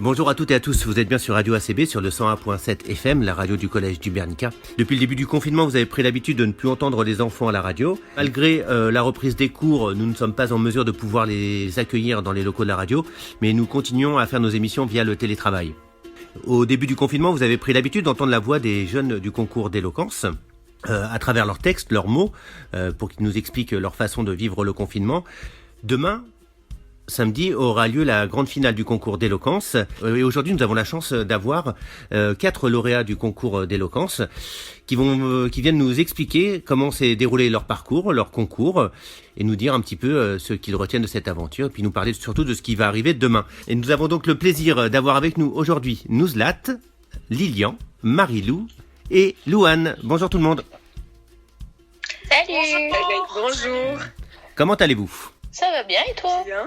Bonjour à toutes et à tous, vous êtes bien sur Radio ACB sur le 101.7 FM, la radio du collège du Bernica. Depuis le début du confinement, vous avez pris l'habitude de ne plus entendre les enfants à la radio. Malgré la reprise des cours, nous ne sommes pas en mesure de pouvoir les accueillir dans les locaux de la radio, mais nous continuons à faire nos émissions via le télétravail. Au début du confinement, vous avez pris l'habitude d'entendre la voix des jeunes du concours d'éloquence à travers leurs textes, leurs mots, pour qu'ils nous expliquent leur façon de vivre le confinement. Demain, samedi, aura lieu la grande finale du concours d'éloquence. Et aujourd'hui, nous avons la chance d'avoir 4 lauréats du concours d'éloquence qui viennent nous expliquer comment s'est déroulé leur parcours, leur concours, et nous dire un petit peu ce qu'ils retiennent de cette aventure, et puis nous parler surtout de ce qui va arriver demain. Et nous avons donc le plaisir d'avoir avec nous aujourd'hui Nouzlat, Lilian, Marie-Lou et Louane. Bonjour tout le monde. Salut. Bonjour. Comment allez-vous ? Ça va bien et toi ? Bien.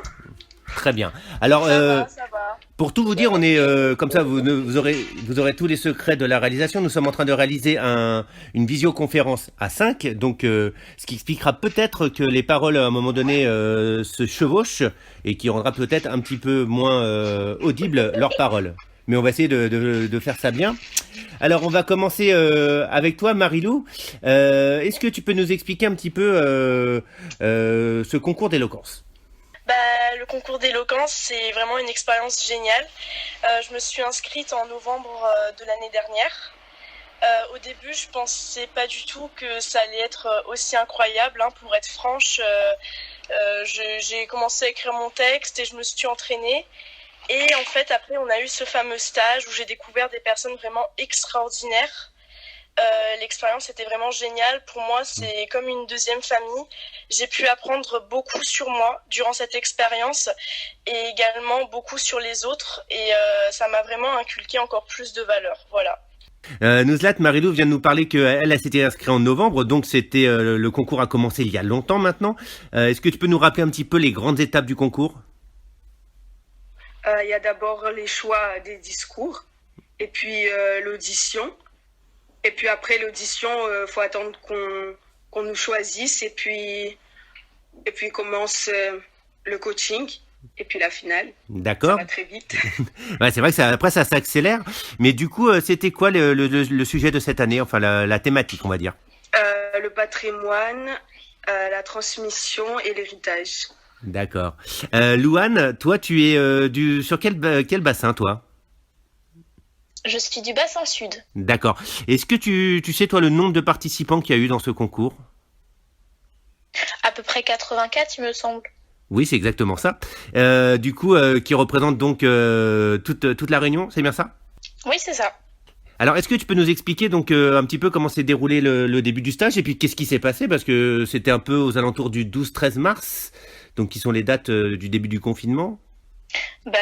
Très bien. Alors, Ça va. pour tout vous dire, on est comme ça, vous aurez tous les secrets de la réalisation. Nous sommes en train de réaliser une visioconférence à 5, donc ce qui expliquera peut-être que les paroles à un moment donné se chevauchent et qui rendra peut-être un petit peu moins audibles leurs paroles. Mais on va essayer de faire ça bien. Alors, on va commencer avec toi, Marie-Lou. Est-ce que tu peux nous expliquer un petit peu ce concours d'éloquence ? Le concours d'éloquence, c'est vraiment une expérience géniale. Je me suis inscrite en novembre de l'année dernière. Au début, je pensais pas du tout que ça allait être aussi incroyable. Pour être franche, j'ai commencé à écrire mon texte et je me suis entraînée. Et en fait, après, on a eu ce fameux stage où j'ai découvert des personnes vraiment extraordinaires. L'expérience était vraiment géniale. Pour moi, c'est comme une deuxième famille. J'ai pu apprendre beaucoup sur moi durant cette expérience et également beaucoup sur les autres. Et ça m'a vraiment inculqué encore plus de valeur. Voilà. Nouzlat, Marie-Lou vient de nous parler qu'elle s'était inscrite en novembre, donc c'était le concours a commencé il y a longtemps maintenant. Est-ce que tu peux nous rappeler un petit peu les grandes étapes du concours ? Il y a d'abord les choix des discours et puis l'audition. Et puis après l'audition, faut attendre qu'on nous choisisse et puis commence le coaching et puis la finale. D'accord. Ça va très vite. Ouais, c'est vrai que après ça s'accélère. Mais du coup, c'était quoi le sujet de cette année, enfin la thématique, on va dire ? Le patrimoine, la transmission et l'héritage. D'accord. Louane, toi, tu es sur quel bassin, toi ? Je suis du bassin sud. D'accord. Est-ce que tu sais, toi, le nombre de participants qu'il y a eu dans ce concours ? À peu près 84, il me semble. Oui, c'est exactement ça. Du coup, qui représente donc toute la Réunion, c'est bien ça ? Oui, c'est ça. Alors, est-ce que tu peux nous expliquer donc un petit peu comment s'est déroulé le début du stage et puis qu'est-ce qui s'est passé ? Parce que c'était un peu aux alentours du 12-13 mars, donc qui sont les dates du début du confinement.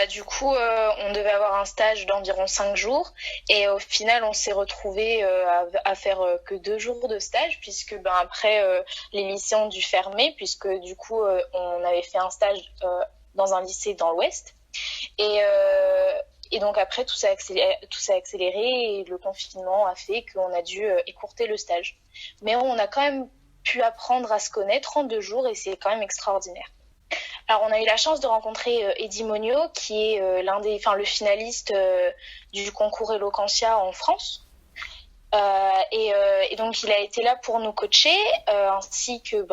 Du coup, on devait avoir un stage d'environ 5 jours et au final, on s'est retrouvés à faire que 2 jours de stage puisque après, les lycées ont dû fermer puisque du coup, on avait fait un stage dans un lycée dans l'Ouest et donc après, tout s'est accéléré et le confinement a fait qu'on a dû écourter le stage. Mais on a quand même pu apprendre à se connaître en 2 jours et c'est quand même extraordinaire. Alors, on a eu la chance de rencontrer Eddie Monio, qui est le finaliste du concours Eloquentia en France. Et donc, il a été là pour nous coacher, ainsi que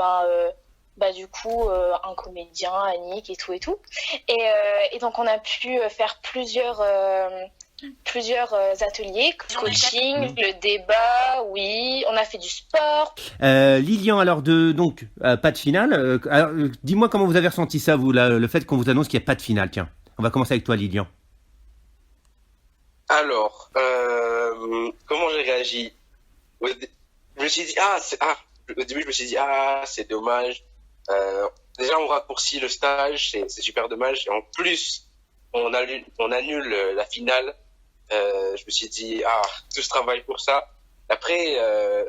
du coup un comédien, Annick et tout. Et donc, on a pu faire plusieurs ateliers, coaching, le débat, oui, on a fait du sport. Lilian, alors pas de finale. Alors, dis-moi comment vous avez ressenti ça, vous, le fait qu'on vous annonce qu'il n'y a pas de finale. Tiens, on va commencer avec toi, Lilian. Alors, comment j'ai réagi ? Je me suis dit au début je me suis dit c'est dommage. Déjà on raccourcit le stage, c'est super dommage. Et en plus on annule la finale. Je me suis dit tout ce travail pour ça. Après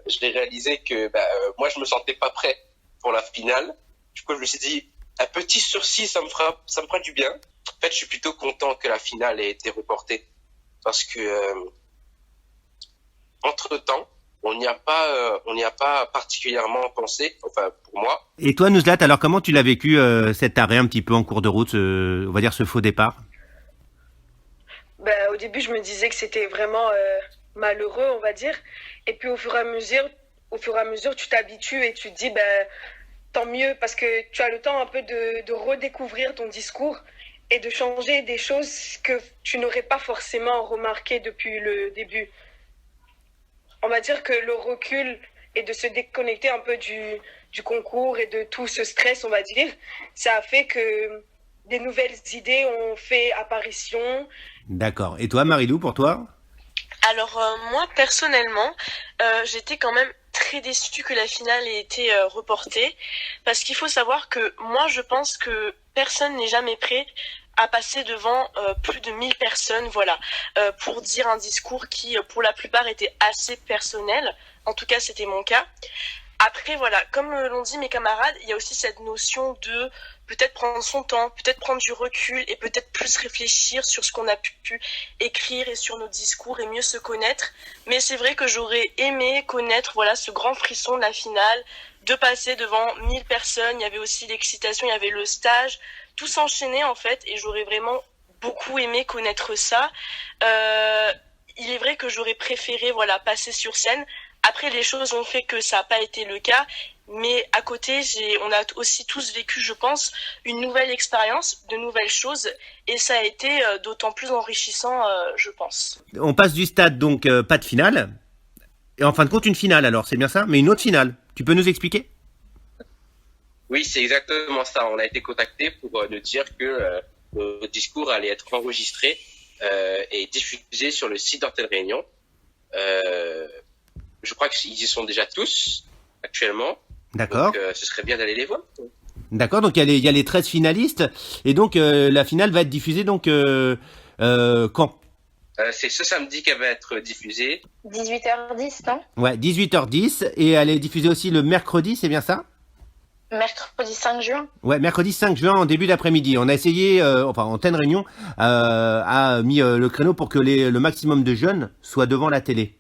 je l'ai réalisé que moi je me sentais pas prêt pour la finale. Du coup je me suis dit un petit sursis ça me fera du bien. En fait je suis plutôt content que la finale ait été reportée parce que entre-temps on n'y a pas particulièrement pensé, enfin pour moi. Et toi, Nouzlat, alors comment tu l'as vécu cet arrêt un petit peu en cours de route, on va dire ce faux départ ? Ben, au début, je me disais que c'était vraiment malheureux, on va dire. Et puis au fur et à mesure, tu t'habitues et tu te dis, ben, tant mieux, parce que tu as le temps un peu de redécouvrir ton discours et de changer des choses que tu n'aurais pas forcément remarquées depuis le début. On va dire que le recul et de se déconnecter un peu du concours et de tout ce stress, on va dire, ça a fait que des nouvelles idées ont fait apparition. D'accord. Et toi, Marilou, pour toi? Alors moi personnellement, j'étais quand même très déçue que la finale ait été reportée parce qu'il faut savoir que moi je pense que personne n'est jamais prêt à passer devant plus de 1000 personnes, voilà, pour dire un discours qui pour la plupart était assez personnel. En tout cas, c'était mon cas. Après, voilà, comme l'ont dit mes camarades, il y a aussi cette notion de peut-être prendre son temps, peut-être prendre du recul et peut-être plus réfléchir sur ce qu'on a pu écrire et sur nos discours et mieux se connaître. Mais c'est vrai que j'aurais aimé connaître, voilà, ce grand frisson de la finale, de passer devant 1000 personnes. Il y avait aussi l'excitation, il y avait le stage, tout s'enchaînait en fait et j'aurais vraiment beaucoup aimé connaître ça. Il est vrai que j'aurais préféré, voilà, passer sur scène. Après, les choses ont fait que ça n'a pas été le cas, mais à côté, on a aussi tous vécu, je pense, une nouvelle expérience, de nouvelles choses, et ça a été d'autant plus enrichissant, je pense. On passe du stade, donc pas de finale. Et en fin de compte, une finale alors, c'est bien ça? Mais une autre finale. Tu peux nous expliquer? Oui, c'est exactement ça. On a été contacté pour nous dire que le discours allait être enregistré et diffusé sur le site d'Antenne Réunion. Je crois qu'ils y sont déjà tous actuellement. D'accord. Donc, ce serait bien d'aller les voir. D'accord, donc il y a les 13 finalistes. Et donc la finale va être diffusée donc quand? C'est ce samedi qu'elle va être diffusée. 18h10, non? Ouais, 18h10. Et elle est diffusée aussi le mercredi, c'est bien ça? Mercredi 5 juin. Ouais, mercredi 5 juin en début d'après-midi. On a essayé, Antenne Réunion a mis le créneau pour que le maximum de jeunes soient devant la télé.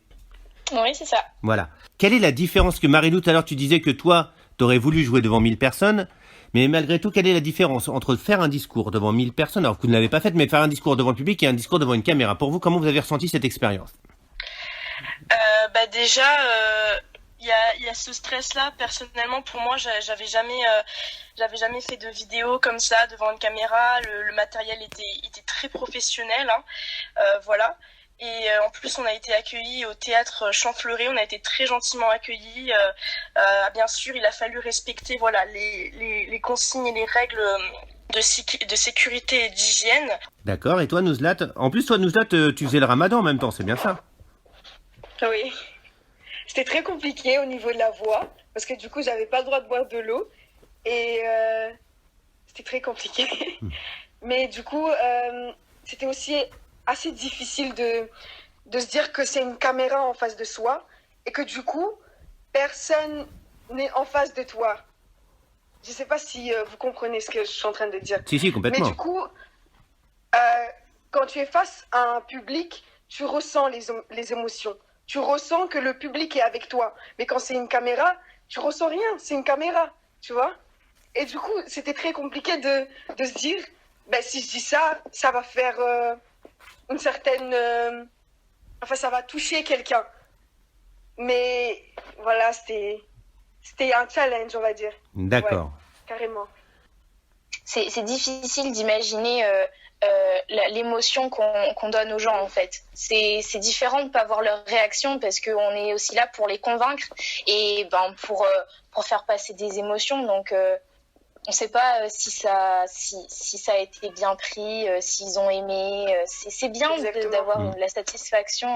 Oui, c'est ça. Voilà. Quelle est la différence que Marilou, tout à l'heure, tu disais que toi, t'aurais voulu jouer devant 1000 personnes, mais malgré tout, quelle est la différence entre faire un discours devant 1000 personnes, alors que vous ne l'avez pas fait, mais faire un discours devant le public et un discours devant une caméra? Pour vous, comment vous avez ressenti cette expérience? Déjà, il y a ce stress-là. Personnellement, pour moi, j'avais jamais fait de vidéo comme ça devant une caméra. Le matériel était très professionnel, hein. Voilà. Et en plus, on a été accueillis au théâtre Champfleury, on a été très gentiment accueillis. Bien sûr, il a fallu respecter, voilà, les consignes et les règles de sécurité et d'hygiène. D'accord, et toi, Nouzlat? En plus, toi, Nouzlat, tu faisais le ramadan en même temps, c'est bien ça? Oui. C'était très compliqué au niveau de la voix, parce que du coup, j'avais pas le droit de boire de l'eau. Et c'était très compliqué. Mais du coup, c'était aussi assez difficile de se dire que c'est une caméra en face de soi et que du coup, personne n'est en face de toi. Je ne sais pas si vous comprenez ce que je suis en train de dire. Si, complètement. Mais du coup, quand tu es face à un public, tu ressens les émotions. Tu ressens que le public est avec toi. Mais quand c'est une caméra, tu ressens rien. C'est une caméra, tu vois. Et du coup, c'était très compliqué de se dire, ben, si je dis ça, ça va faire une certaine... ça va toucher quelqu'un. Mais voilà, c'était un challenge, on va dire. D'accord. Ouais, carrément. C'est difficile d'imaginer l'émotion qu'on donne aux gens, en fait. C'est différent de ne pas voir leur réaction parce qu'on est aussi là pour les convaincre et pour faire passer des émotions. Donc, on ne sait pas si ça a été bien pris, s'ils ont aimé. C'est bien d'avoir la satisfaction,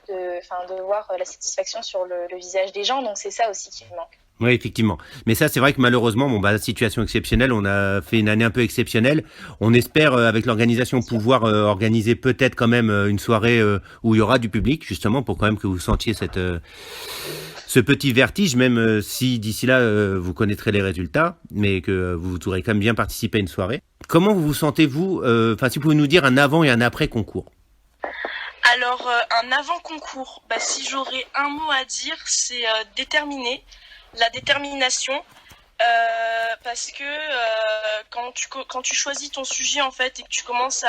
de voir la satisfaction sur le visage des gens. Donc, c'est ça aussi qui me manque. Oui, effectivement. Mais ça, c'est vrai que malheureusement, situation exceptionnelle, on a fait une année un peu exceptionnelle. On espère, avec l'organisation, pouvoir organiser peut-être quand même une soirée où il y aura du public, justement, pour quand même que vous sentiez ce petit vertige, même si d'ici là, vous connaîtrez les résultats, mais que vous aurez quand même bien participé à une soirée. Comment vous vous sentez, vous, si vous pouvez nous dire un avant et un après concours? Alors, un avant concours, si j'aurais un mot à dire, c'est déterminé. La détermination, Parce que quand tu choisis ton sujet en fait et que tu commences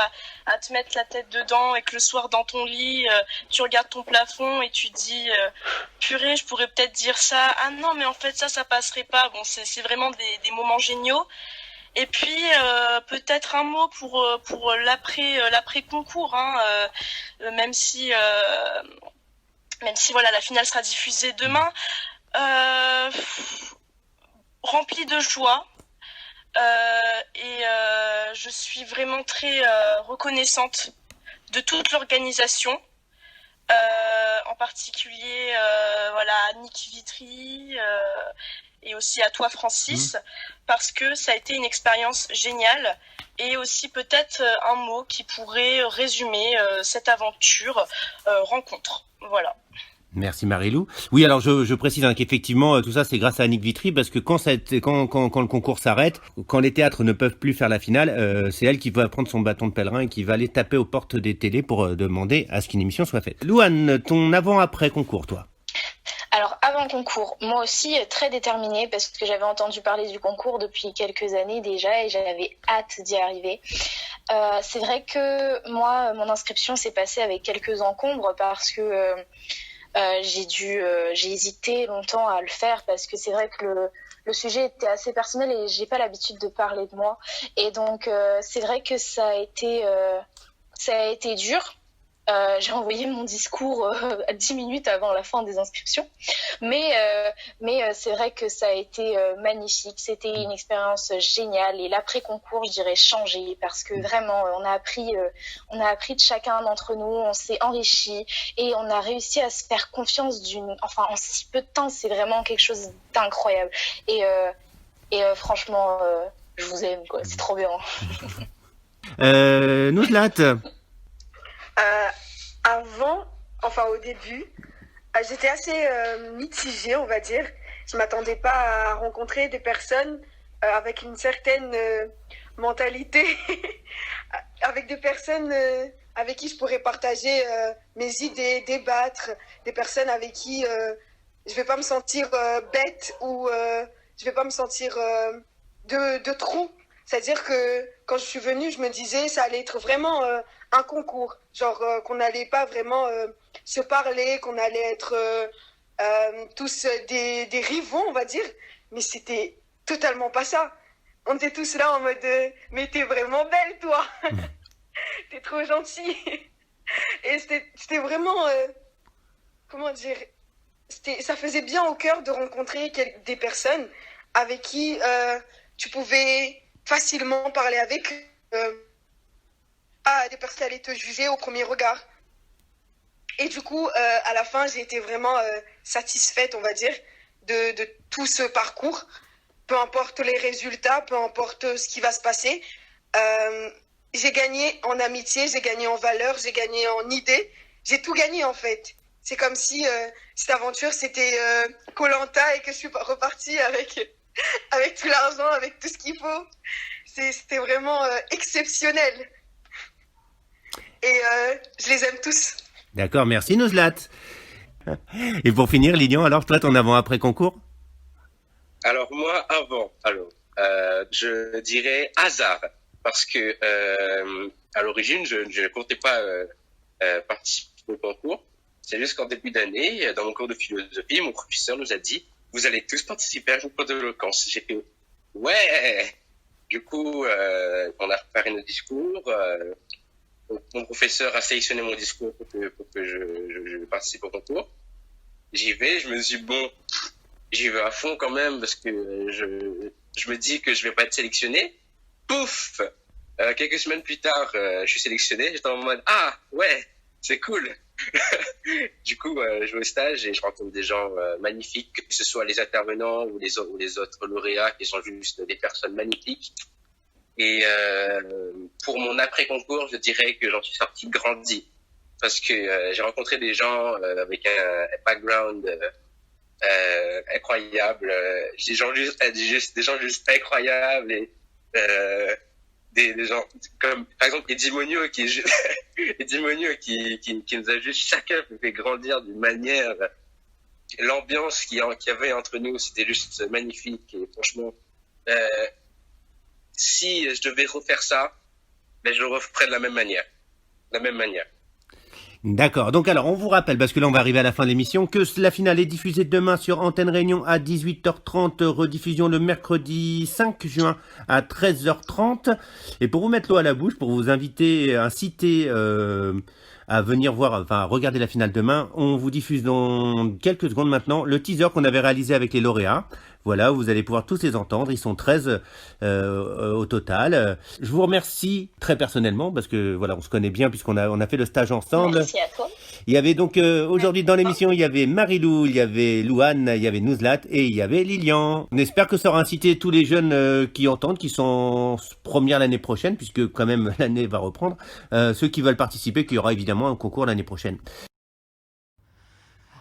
à te mettre la tête dedans et que le soir dans ton lit tu regardes ton plafond et tu dis purée, je pourrais peut-être dire ça, ah non mais en fait ça passerait pas. Bon, c'est vraiment des moments géniaux. Et puis peut-être un mot pour l'après concours, hein, même si voilà, la finale sera diffusée demain. Rempli de joie et je suis vraiment très reconnaissante de toute l'organisation, en particulier voilà, à Nick Vitry et aussi à toi Francis, parce que ça a été une expérience géniale et aussi peut-être un mot qui pourrait résumer cette aventure rencontre. Voilà. Merci Marie-Lou. Oui, alors je précise qu'effectivement tout ça c'est grâce à Annick Vitry parce que quand le concours s'arrête, quand les théâtres ne peuvent plus faire la finale, c'est elle qui va prendre son bâton de pèlerin et qui va aller taper aux portes des télés pour demander à ce qu'une émission soit faite. Louane, ton avant-après concours, toi? Alors avant concours, moi aussi très déterminée parce que j'avais entendu parler du concours depuis quelques années déjà et j'avais hâte d'y arriver. C'est vrai que moi, mon inscription s'est passée avec quelques encombres parce que j'ai hésité longtemps à le faire parce que c'est vrai que le sujet était assez personnel et j'ai pas l'habitude de parler de moi. Et donc c'est vrai que ça a été dur. J'ai envoyé mon discours 10 minutes avant la fin des inscriptions. Mais c'est vrai que ça a été magnifique. C'était une expérience géniale. Et l'après-concours, je dirais, changé. Parce que vraiment, on a appris de chacun d'entre nous. On s'est enrichi. Et on a réussi à se faire confiance en si peu de temps. C'est vraiment quelque chose d'incroyable. Et franchement, je vous aime, quoi. C'est trop bien. Nouzlat. Au début, j'étais assez mitigée, on va dire. Je m'attendais pas à rencontrer des personnes avec une certaine mentalité, avec des personnes avec qui je pourrais partager mes idées, débattre, des personnes avec qui je vais pas me sentir bête ou je vais pas me sentir de trop. C'est-à-dire que quand je suis venue, je me disais ça allait être vraiment un concours, genre qu'on n'allait pas vraiment se parler, qu'on allait être tous des rivaux, on va dire, mais c'était totalement pas ça. On était tous là en mode mais t'es vraiment belle, toi. T'es trop gentille. Et c'était vraiment comment dire, ça faisait bien au cœur de rencontrer des personnes avec qui tu pouvais facilement parler avec des personnes qui allaient te juger au premier regard. Et du coup, à la fin, j'ai été vraiment satisfaite, on va dire, de tout ce parcours. Peu importe les résultats, peu importe ce qui va se passer. J'ai gagné en amitié, j'ai gagné en valeur, j'ai gagné en idées. J'ai tout gagné, en fait. C'est comme si cette aventure, c'était Koh-Lanta et que je suis repartie avec tout l'argent, avec tout ce qu'il faut. C'était vraiment exceptionnel. Et je les aime tous. D'accord, merci Nouzlat. Et pour finir, Lilian, alors toi, ton avant-après concours? Alors moi, je dirais hasard, parce que à l'origine, je ne comptais pas participer au concours. C'est juste qu'en début d'année, dans mon cours de philosophie, mon professeur nous a dit « Vous allez tous participer à un concours d'éloquence ». J'ai fait « Ouais !» Du coup, on a préparé nos discours. Mon professeur a sélectionné mon discours pour que je participe au concours. J'y vais, je me dis bon, j'y vais à fond quand même parce que je me dis que je vais pas être sélectionné. Pouf, quelques semaines plus tard, je suis sélectionné. J'étais en mode ah ouais, c'est cool. Du coup, je vais au stage et je rencontre des gens magnifiques, que ce soit les intervenants ou les autres lauréats qui sont juste des personnes magnifiques. Et pour mon après-concours, je dirais que j'en suis sorti grandi. Parce que j'ai rencontré des gens avec un background incroyable, des gens juste incroyables et des gens comme par exemple Edimonio qui nous a juste chacun fait grandir d'une manière l'ambiance qu'il y avait entre nous, c'était juste magnifique. Et franchement, si je devais refaire ça, je le referais de la même manière. D'accord. Donc alors, on vous rappelle, parce que là on va arriver à la fin de l'émission, que la finale est diffusée demain sur Antenne Réunion à 18h30, rediffusion le mercredi 5 juin à 13h30. Et pour vous mettre l'eau à la bouche, pour vous inviter, inciter à venir voir, enfin à regarder la finale demain, on vous diffuse dans quelques secondes maintenant le teaser qu'on avait réalisé avec les lauréats. Voilà, vous allez pouvoir tous les entendre. Ils sont 13 au total. Je vous remercie très personnellement parce que voilà, on se connaît bien puisqu'on a fait le stage ensemble. Merci à toi. Il y avait donc aujourd'hui dans l'émission, il y avait Marie-Lou, il y avait Louane, il y avait Nouzlat et il y avait Lilian. On espère que ça aura incité tous les jeunes qui entendent, qui sont en première l'année prochaine, puisque quand même l'année va reprendre, ceux qui veulent participer, qu'il y aura évidemment un concours l'année prochaine.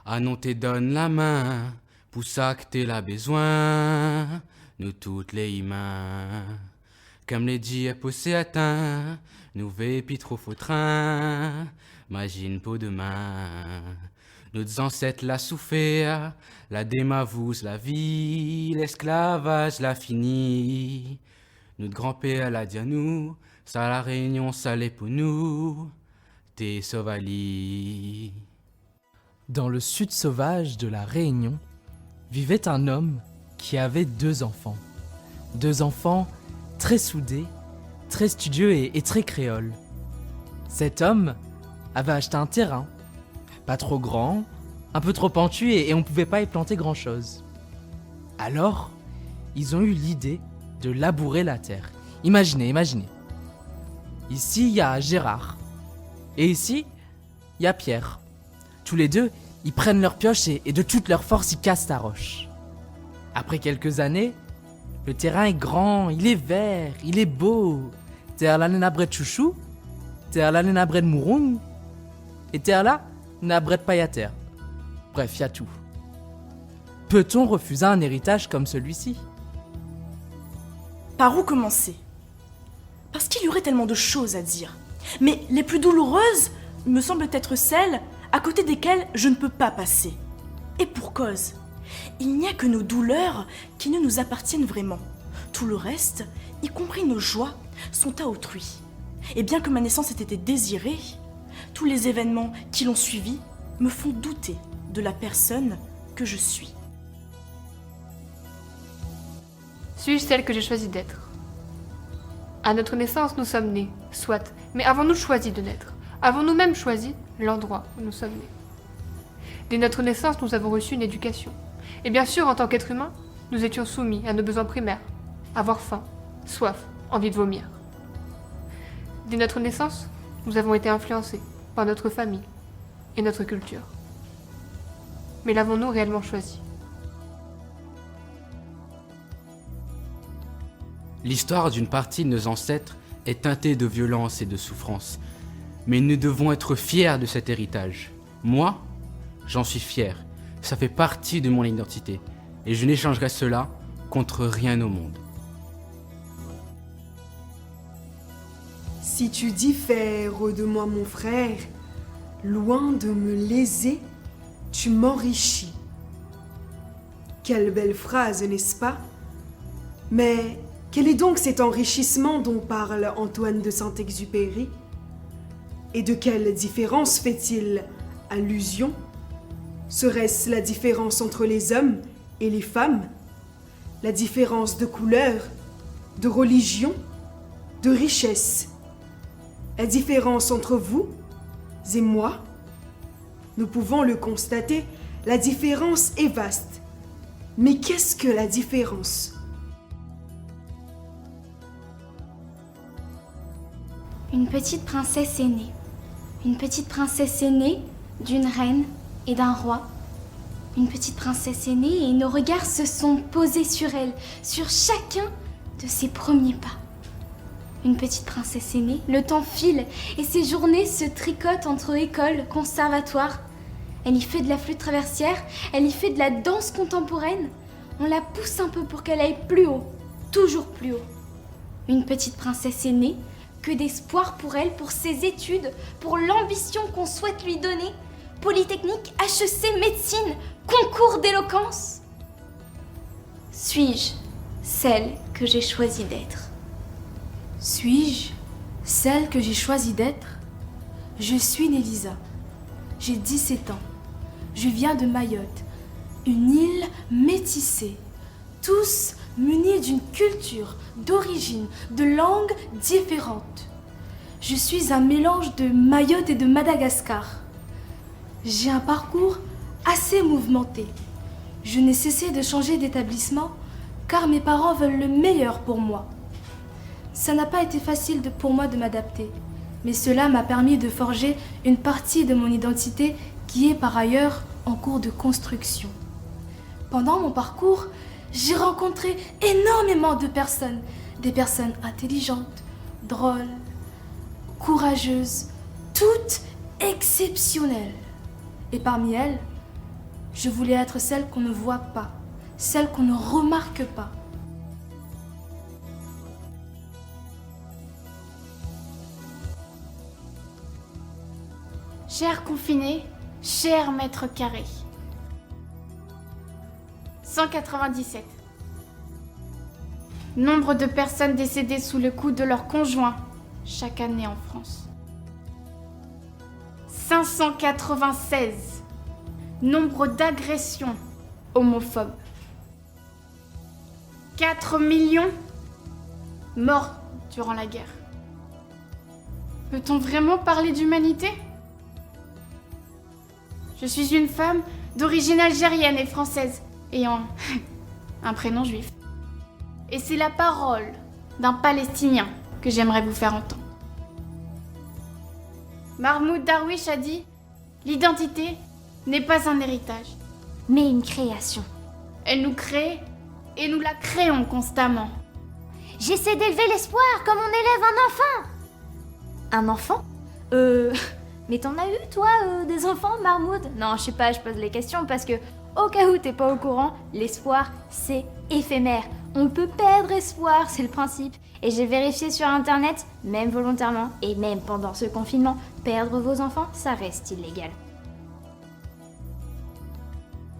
Ah non, te donne la main, pour ça que t'es là besoin, nous toutes les humains. Comme les dieux posés atteint, nous vépi trop faux train, imagine pour demain. Nos ancêtres l'a souffert, la démavous la vie, l'esclavage l'a fini. Notre grand-père l'a dit à nous, ça la réunion, ça l'est pour nous, t'es sauvali. Dans le sud sauvage de la Réunion, vivait un homme qui avait 2 enfants. 2 enfants très soudés, très studieux et très créoles. Cet homme avait acheté un terrain, pas trop grand, un peu trop pentu et on ne pouvait pas y planter grand-chose. Alors, ils ont eu l'idée de labourer la terre. Imaginez. Ici, il y a Gérard. Et ici, il y a Pierre. Tous les deux, ils prennent leur pioche et de toute leur force, ils cassent la roche. Après quelques années, le terrain est grand, il est vert, il est beau. Terre là, n'a bret chouchou. Terre là, n'a bret mouroun. Et terre là, n'a bret payater. Bref, il y a tout. Peut-on refuser un héritage comme celui-ci ? Par où commencer ? Parce qu'il y aurait tellement de choses à dire. Mais les plus douloureuses me semblent être celles à côté desquelles je ne peux pas passer. Et pour cause. Il n'y a que nos douleurs qui ne nous appartiennent vraiment. Tout le reste, y compris nos joies, sont à autrui. Et bien que ma naissance ait été désirée, tous les événements qui l'ont suivie me font douter de la personne que je suis. Suis-je celle que j'ai choisi d'être ? À notre naissance, nous sommes nés, soit, mais avons-nous choisi de naître ? Avons-nous même choisi l'endroit où nous sommes nés ? Dès notre naissance, nous avons reçu une éducation. Et bien sûr, en tant qu'être humain, nous étions soumis à nos besoins primaires. Avoir faim, soif, envie de vomir. Dès notre naissance, nous avons été influencés par notre famille et notre culture. Mais l'avons-nous réellement choisi ? L'histoire d'une partie de nos ancêtres est teintée de violence et de souffrance. Mais nous devons être fiers de cet héritage. Moi, j'en suis fier. Ça fait partie de mon identité. Et je n'échangerai cela contre rien au monde. Si tu diffères de moi, mon frère, loin de me léser, tu m'enrichis. Quelle belle phrase, n'est-ce pas ? Mais quel est donc cet enrichissement dont parle Antoine de Saint-Exupéry ? Et de quelle différence fait-il allusion ? Serait-ce la différence entre les hommes et les femmes ? La différence de couleur, de religion, de richesse ? La différence entre vous et moi ? Nous pouvons le constater, la différence est vaste. Mais qu'est-ce que la différence ? Une petite princesse est née. Une petite princesse est née d'une reine et d'un roi. Une petite princesse est née et nos regards se sont posés sur elle, sur chacun de ses premiers pas. Une petite princesse est née, le temps file et ses journées se tricotent entre école, conservatoire. Elle y fait de la flûte traversière, elle y fait de la danse contemporaine. On la pousse un peu pour qu'elle aille plus haut, toujours plus haut. Une petite princesse est née, que d'espoir pour elle, pour ses études, pour l'ambition qu'on souhaite lui donner, Polytechnique, HEC, médecine, concours d'éloquence. Suis-je celle que j'ai choisi d'être? Suis-je celle que j'ai choisi d'être? Je suis Nélisa. J'ai 17 ans. Je viens de Mayotte, une île métissée, tous munis d'une culture, d'origine, de langues différentes. Je suis un mélange de Mayotte et de Madagascar. J'ai un parcours assez mouvementé. Je n'ai cessé de changer d'établissement car mes parents veulent le meilleur pour moi. Ça n'a pas été facile pour moi de m'adapter, mais cela m'a permis de forger une partie de mon identité qui est par ailleurs en cours de construction. Pendant mon parcours, j'ai rencontré énormément de personnes, des personnes intelligentes, drôles, courageuses, toutes exceptionnelles. Et parmi elles, je voulais être celle qu'on ne voit pas, celle qu'on ne remarque pas. Cher confiné, cher mètre carré. 197. Nombre de personnes décédées sous le coup de leur conjoint chaque année en France. 596. Nombre d'agressions homophobes. 4 millions morts durant la guerre. Peut-on vraiment parler d'humanité ? Je suis une femme d'origine algérienne et française, ayant un prénom juif. Et c'est la parole d'un Palestinien que j'aimerais vous faire entendre. Mahmoud Darwish a dit « L'identité n'est pas un héritage, mais une création. Elle nous crée et nous la créons constamment. J'essaie d'élever l'espoir comme on élève un enfant. » Un enfant ? Mais t'en as eu, toi, des enfants, Mahmoud ? Non, je sais pas, je pose les questions parce que, au cas où t'es pas au courant, l'espoir, c'est éphémère. On peut perdre espoir, c'est le principe. Et j'ai vérifié sur internet, même volontairement, et même pendant ce confinement, perdre vos enfants, ça reste illégal.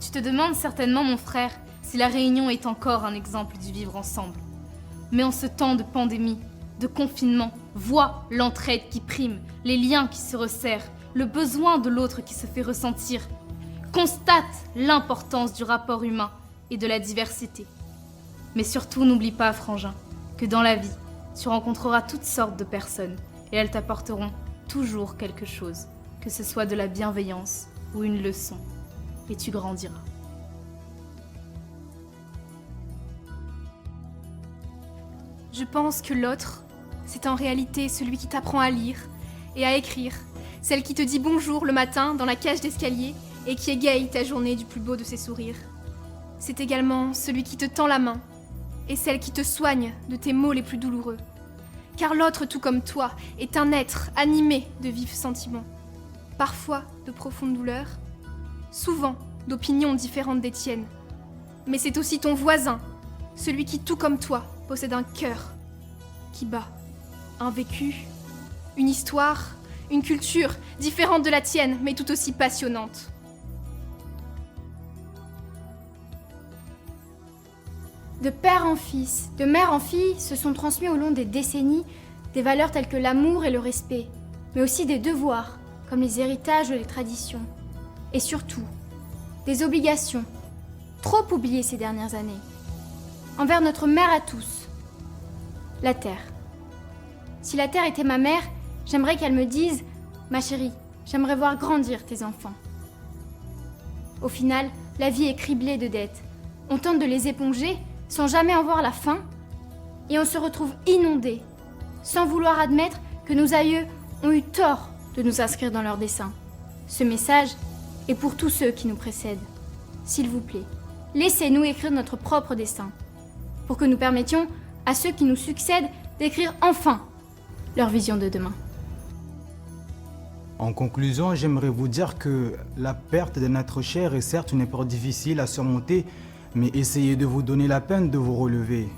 Tu te demandes certainement, mon frère, si la Réunion est encore un exemple du vivre ensemble. Mais en ce temps de pandémie, de confinement, vois l'entraide qui prime, les liens qui se resserrent, le besoin de l'autre qui se fait ressentir. Constate l'importance du rapport humain et de la diversité. Mais surtout, n'oublie pas, frangin, que dans la vie, tu rencontreras toutes sortes de personnes et elles t'apporteront toujours quelque chose, que ce soit de la bienveillance ou une leçon, et tu grandiras. Je pense que l'autre, c'est en réalité celui qui t'apprend à lire et à écrire, celle qui te dit bonjour le matin dans la cage d'escalier et qui égaye ta journée du plus beau de ses sourires. C'est également celui qui te tend la main et celle qui te soigne de tes maux les plus douloureux. Car l'autre, tout comme toi, est un être animé de vifs sentiments, parfois de profondes douleurs, souvent d'opinions différentes des tiennes. Mais c'est aussi ton voisin, celui qui, tout comme toi, possède un cœur qui bat, un vécu, une histoire, une culture différente de la tienne, mais tout aussi passionnante. De père en fils, de mère en fille, se sont transmis au long des décennies des valeurs telles que l'amour et le respect, mais aussi des devoirs, comme les héritages ou les traditions. Et surtout, des obligations, trop oubliées ces dernières années, envers notre mère à tous, la terre. Si la terre était ma mère, j'aimerais qu'elle me dise « Ma chérie, j'aimerais voir grandir tes enfants. » Au final, la vie est criblée de dettes. On tente de les éponger sans jamais en voir la fin, et on se retrouve inondé, sans vouloir admettre que nos aïeux ont eu tort de nous inscrire dans leur dessein. Ce message est pour tous ceux qui nous précèdent. S'il vous plaît, laissez-nous écrire notre propre destin, pour que nous permettions à ceux qui nous succèdent d'écrire enfin leur vision de demain. En conclusion, j'aimerais vous dire que la perte d'un être cher est certes une épreuve difficile à surmonter, mais essayez de vous donner la peine de vous relever.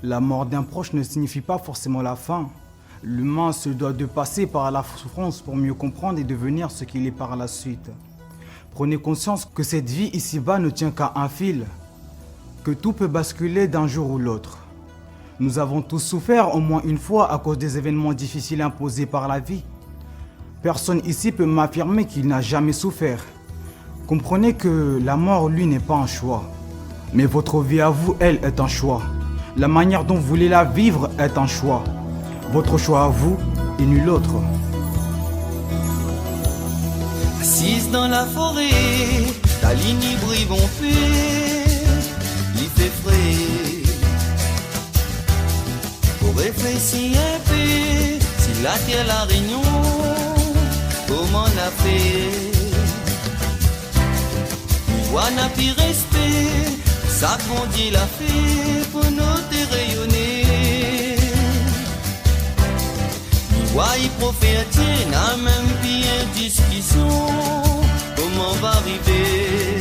La mort d'un proche ne signifie pas forcément la fin. L'humain se doit de passer par la souffrance pour mieux comprendre et devenir ce qu'il est par la suite. Prenez conscience que cette vie ici-bas ne tient qu'à un fil, que tout peut basculer d'un jour ou l'autre. Nous avons tous souffert au moins une fois à cause des événements difficiles imposés par la vie. Personne ici peut m'affirmer qu'il n'a jamais souffert. Comprenez que la mort, lui, n'est pas un choix. Mais votre vie à vous, elle, est un choix. La manière dont vous voulez la vivre est un choix. Votre choix à vous et nul autre. Assise dans la forêt, ta ligne brille bon fait, il fait frais. Pour réfléchir un peu, si la terre la réunion, comment on a fait? On n'a plus respect, ça qu'on dit la fait pour nous te rayonner. Voyez prophétie, n'a même plus une discussion, comment on va arriver?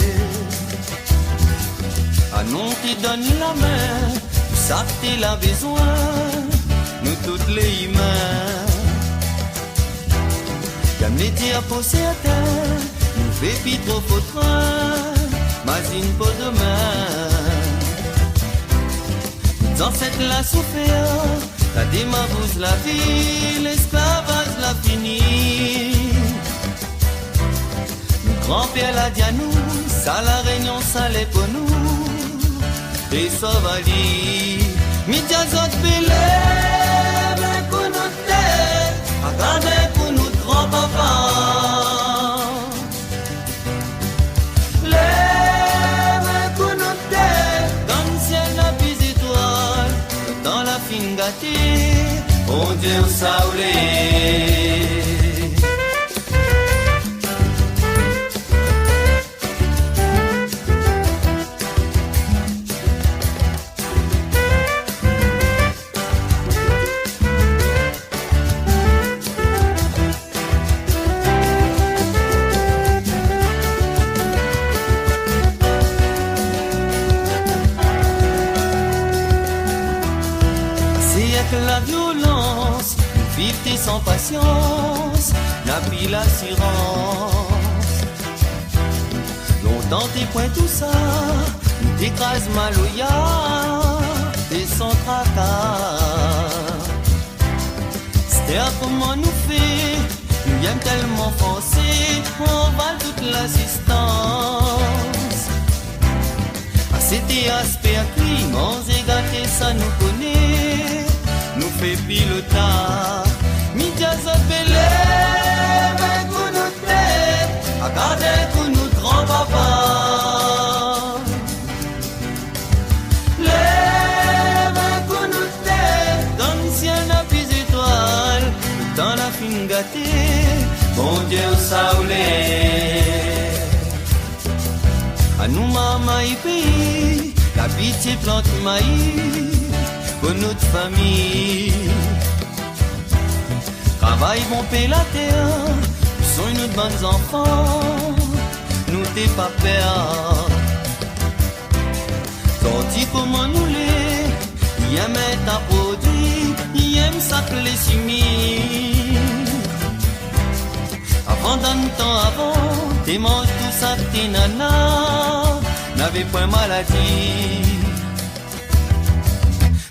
À nous qui donne la main, tout ça que t'es la besoin, nous toutes les humains. Y'a métier à poser à terre, nous fait plus trop au train. Imagine pour demain. Dans cette la souffert, la démavouse la vie, l'esclavage la fini. Nous grand-père l'a dit à nous, ça la réunion, ça l'est pour nous. Et ça va dire, midi à zot belé, ben pour notre tête, regardez pour notre grand-papa. Bon Dieu saoulé. La violence, vivre sans patience, n'a pris l'assurance. Longtemps t'es point tout ça, nous t'écrase maloya, t'es sans tracas. C'était comment nous fait, nous aime tellement foncer, on vale toute l'assistance. Ah, c'était aspect à cri, on s'est gâté, ça nous connaît. Nous fait piloter, midi à zot belé, ben pour notre tête, regardez pour notre grand-papa. Lève pour notre tête, dans le ciel n'a plus étoile, dans la fin gâtée, bon Dieu saoulé. À nous maman y pays, la pitié plante maïs. Pour notre famille, travail bon paie la terre, nous sommes nos bons enfants, nous t'es pas peur. Sorti comment nous les, y aime ta produit, y aime ça que les simis. Avant d'un temps avant, t'es mange tout ça t'es nana, n'avait point maladie.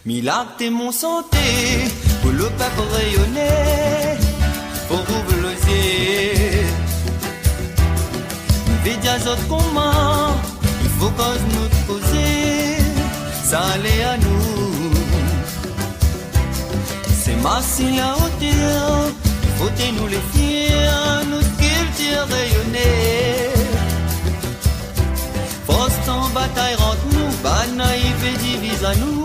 Milagre t'es mon santé, pour le peuple rayonner, pour ouvrir les yeux. Nous dire autres comment, il faut qu'on nous causer, ça allait à nous. C'est massi la hauteur, il faut nous les fiers, notre culture rayonner. Force en bataille rentre nous, banaïve et divise à nous.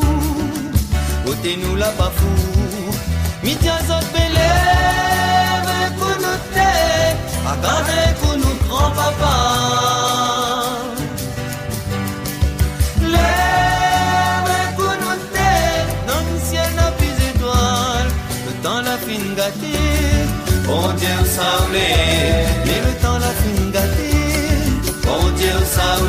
Côté-nous là pas fou, midi à zot belé, ben pour notre tête, regardez pour notre grand-papa. Lève pour notre tête, dans le ciel n'a plus étoile, le temps la fin gâtée, bon Dieu saoulé, mais le temps la fin gâtée, bon Dieu saoulé.